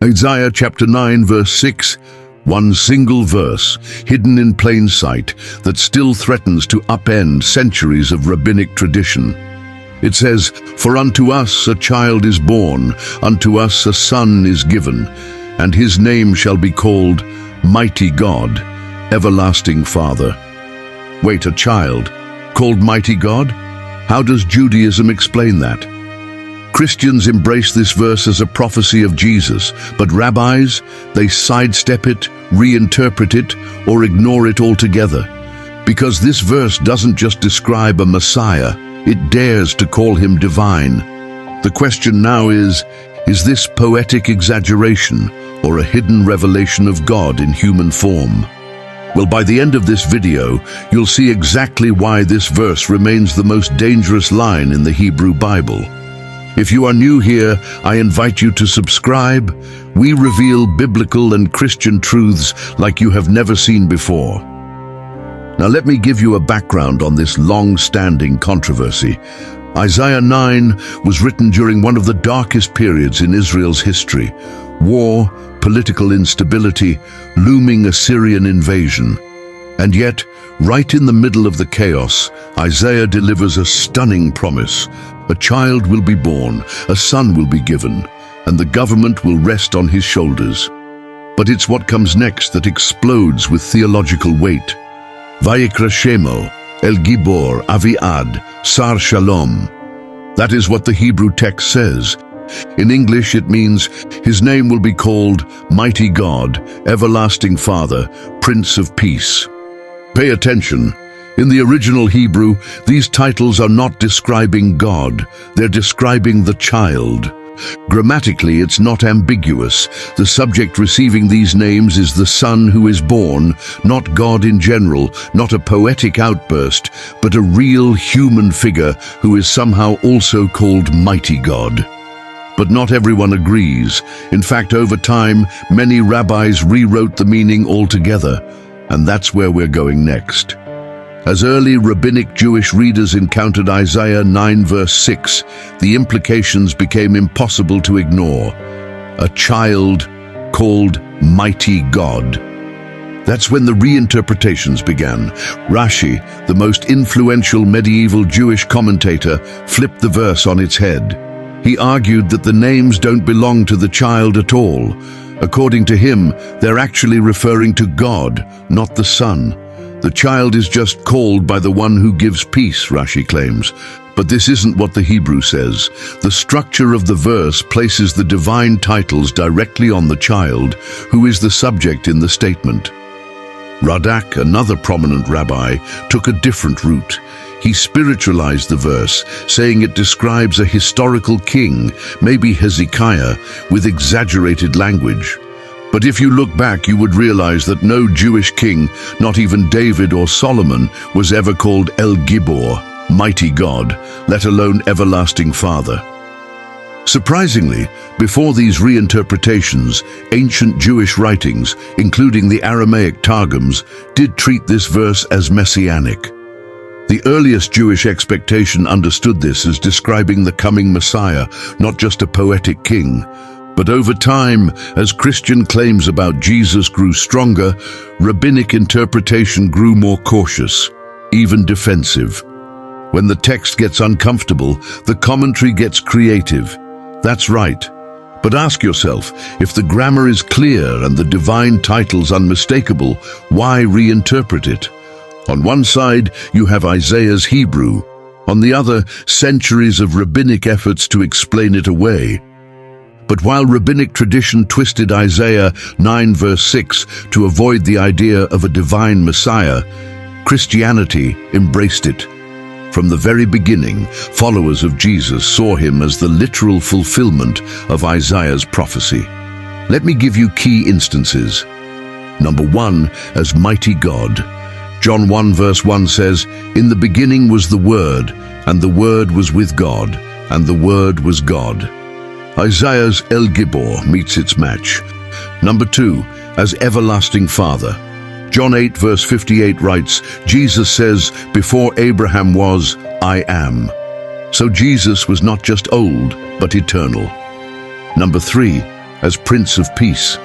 Isaiah chapter 9 verse 6, one single verse, hidden in plain sight, that still threatens to upend centuries of rabbinic tradition. It says, "For unto us a child is born, unto us a son is given, and his name shall be called Mighty God, Everlasting Father." Wait, a child called Mighty God? How does Judaism explain that? Christians embrace this verse as a prophecy of Jesus, but rabbis, they sidestep it, reinterpret it, or ignore it altogether. Because this verse doesn't just describe a Messiah, it dares to call him divine. The question now is this poetic exaggeration or a hidden revelation of God in human form? Well, by the end of this video, you'll see exactly why this verse remains the most dangerous line in the Hebrew Bible. If you are new here, I invite you to subscribe. We reveal biblical and Christian truths like you have never seen before. Now let me give you a background on this long-standing controversy. Isaiah 9 was written during one of the darkest periods in Israel's history: war, political instability, looming Assyrian invasion. And yet, right in the middle of the chaos, Isaiah delivers a stunning promise. A child will be born, a son will be given, and the government will rest on his shoulders. But it's what comes next that explodes with theological weight. Vayikra Shemo, El Gibor, Aviad, Sar Shalom. That is what the Hebrew text says. In English, it means his name will be called Mighty God, Everlasting Father, Prince of Peace. Pay attention. In the original Hebrew, these titles are not describing God, they're describing the child. Grammatically, it's not ambiguous. The subject receiving these names is the son who is born, not God in general, not a poetic outburst, but a real human figure who is somehow also called Mighty God. But not everyone agrees. In fact, over time, many rabbis rewrote the meaning altogether, and that's where we're going next. As early rabbinic Jewish readers encountered Isaiah 9 verse 6, the implications became impossible to ignore. A child called Mighty God. That's when the reinterpretations began. Rashi, the most influential medieval Jewish commentator, flipped the verse on its head. He argued that the names don't belong to the child at all. According to him, they're actually referring to God, not the Son. The child is just called by the one who gives peace, Rashi claims. But this isn't what the Hebrew says. The structure of the verse places the divine titles directly on the child, who is the subject in the statement. Radak, another prominent rabbi, took a different route. He spiritualized the verse, saying it describes a historical king, maybe Hezekiah, with exaggerated language. But if you look back, you would realize that no Jewish king, not even David or Solomon, was ever called El Gibor, Mighty God, let alone Everlasting Father. Surprisingly, before these reinterpretations, ancient Jewish writings, including the Aramaic Targums, did treat this verse as messianic. The earliest Jewish expectation understood this as describing the coming Messiah, not just a poetic king. But over time, as Christian claims about Jesus grew stronger, rabbinic interpretation grew more cautious, even defensive. When the text gets uncomfortable, the commentary gets creative. That's right. But ask yourself, if the grammar is clear and the divine titles unmistakable, why reinterpret it? On one side, you have Isaiah's Hebrew. On the other, centuries of rabbinic efforts to explain it away. But while rabbinic tradition twisted Isaiah 9 verse 6 to avoid the idea of a divine Messiah, Christianity embraced it. From the very beginning, followers of Jesus saw him as the literal fulfillment of Isaiah's prophecy. Let me give you key instances. Number 1, as Mighty God. John 1 verse 1 says, "In the beginning was the Word, and the Word was with God, and the Word was God." Isaiah's El Gibor meets its match. Number 2, as Everlasting Father. John 8 verse 58 writes, Jesus says, "Before Abraham was, I am." So Jesus was not just old, but eternal. Number 3, as Prince of Peace.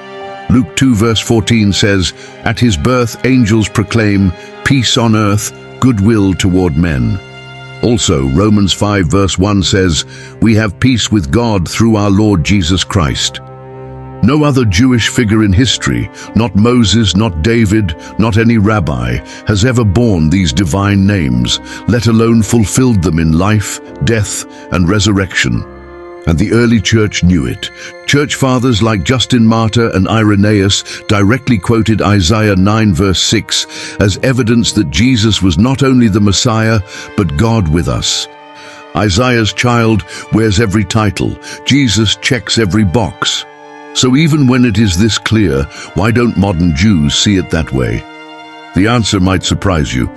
Luke 2 verse 14 says, "At his birth angels proclaim, peace on earth, goodwill toward men." Also, Romans 5 verse 1 says, "We have peace with God through our Lord Jesus Christ." No other Jewish figure in history, not Moses, not David, not any rabbi, has ever borne these divine names, let alone fulfilled them in life, death, and resurrection. And the early church knew it. Church fathers like Justin Martyr and Irenaeus directly quoted Isaiah 9 verse 6 as evidence that Jesus was not only the Messiah, but God with us. Isaiah's child wears every title. Jesus checks every box. So even when it is this clear, why don't modern Jews see it that way? The answer might surprise you.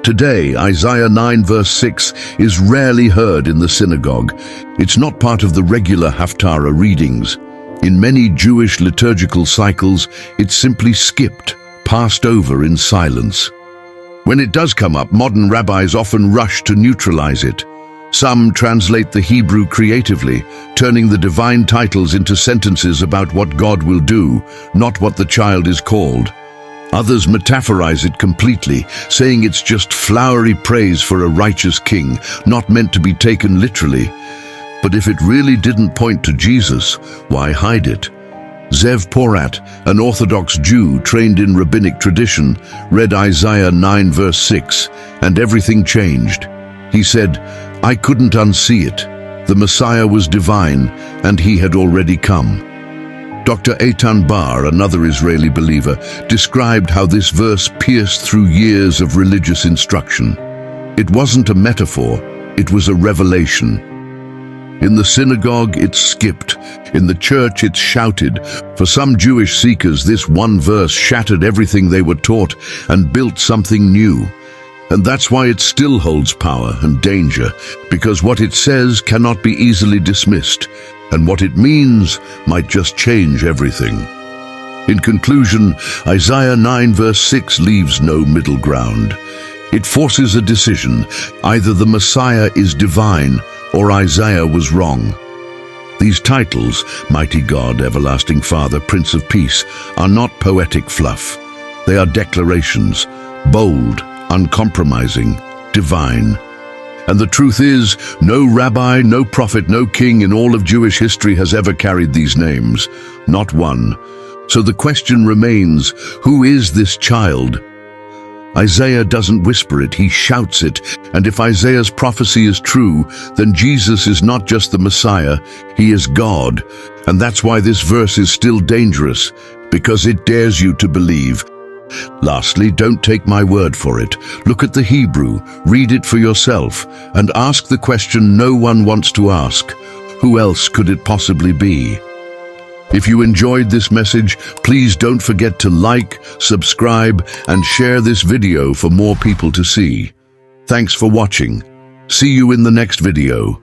Today, Isaiah 9 verse 6 is rarely heard in the synagogue. It's not part of the regular Haftarah readings. In many Jewish liturgical cycles, it's simply skipped, passed over in silence. When it does come up, modern rabbis often rush to neutralize it. Some translate the Hebrew creatively, turning the divine titles into sentences about what God will do, not what the child is called. Others metaphorize it completely, saying it's just flowery praise for a righteous king, not meant to be taken literally. But if it really didn't point to Jesus, why hide it? Zev Porat, an Orthodox Jew trained in rabbinic tradition, read Isaiah 9 verse 6, and everything changed. He said, "I couldn't unsee it. The Messiah was divine, and he had already come." Dr. Eitan Bar, another Israeli believer, described how this verse pierced through years of religious instruction. It wasn't a metaphor, it was a revelation. In the synagogue, it's skipped. In the church, it's shouted. For some Jewish seekers, this one verse shattered everything they were taught and built something new. And that's why it still holds power and danger, because what it says cannot be easily dismissed, and what it means might just change everything. In conclusion, Isaiah 9 verse 6 leaves no middle ground. It forces a decision. Either the Messiah is divine, or Isaiah was wrong. These titles, Mighty God, Everlasting Father, Prince of Peace, are not poetic fluff. They are declarations, bold, uncompromising, divine. And the truth is, no rabbi, no prophet, no king in all of Jewish history has ever carried these names. Not one. So the question remains, who is this child? Isaiah doesn't whisper it, he shouts it. And if Isaiah's prophecy is true, then Jesus is not just the Messiah, he is God. And that's why this verse is still dangerous, because it dares you to believe. Lastly, don't take my word for it. Look at the Hebrew, read it for yourself, and ask the question no one wants to ask. Who else could it possibly be? If you enjoyed this message, please don't forget to like, subscribe, and share this video for more people to see. Thanks for watching. See you in the next video.